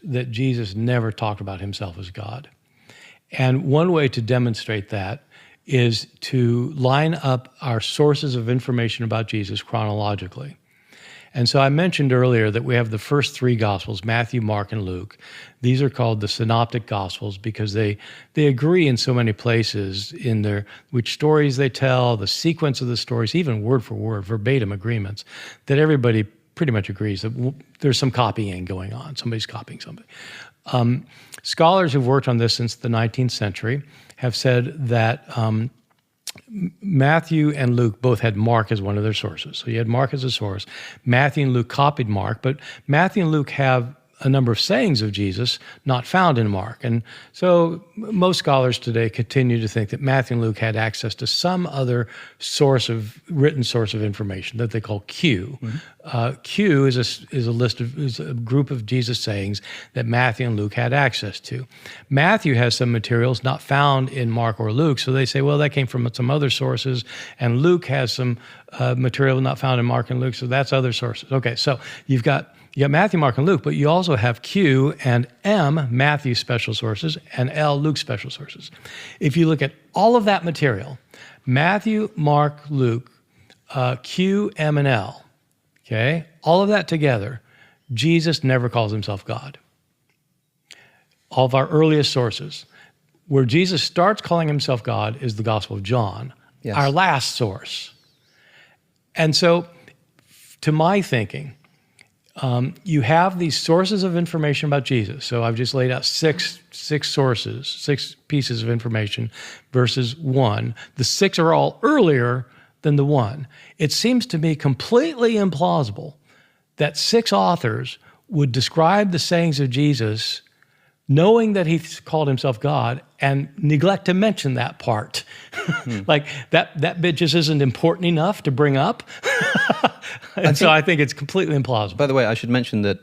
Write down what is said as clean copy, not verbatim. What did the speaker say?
that Jesus never talked about himself as God. And one way to demonstrate that is to line up our sources of information about Jesus chronologically. And so I mentioned earlier that we have the first three Gospels, Matthew, Mark, and Luke. These are called the Synoptic Gospels because they agree in so many places in which stories they tell, the sequence of the stories, even word for word, verbatim agreements, that everybody pretty much agrees that there's some copying going on. Somebody's copying somebody. Scholars who've worked on this since the 19th century have said that Matthew and Luke both had Mark as one of their sources. So you had Mark as a source. Matthew and Luke copied Mark, but Matthew and Luke have a number of sayings of Jesus not found in Mark. And so most scholars today continue to think that Matthew and Luke had access to some other written source of information that they call Q. Mm-hmm. Q is a group of Jesus sayings that Matthew and Luke had access to. Matthew has some materials not found in Mark or Luke, so they say, well, that came from some other sources, and Luke has some material not found in Mark and Luke, so that's other sources. Okay, so you got Matthew, Mark, and Luke, but you also have Q and M, Matthew special sources, and L, Luke special sources. If you look at all of that material, Matthew, Mark, Luke, Q, M, and L, okay, all of that together, Jesus never calls himself God. All of our earliest sources. Where Jesus starts calling himself God is the Gospel of John, yes, our last source. And so, to my thinking, you have these sources of information about Jesus. So I've just laid out six sources, 6 pieces of information versus 1. The 6 are all earlier than the 1. It seems to me completely implausible that 6 authors would describe the sayings of Jesus knowing that he called himself God and neglect to mention that part. Like that bit just isn't important enough to bring up. And so I think it's completely implausible. By the way, I should mention that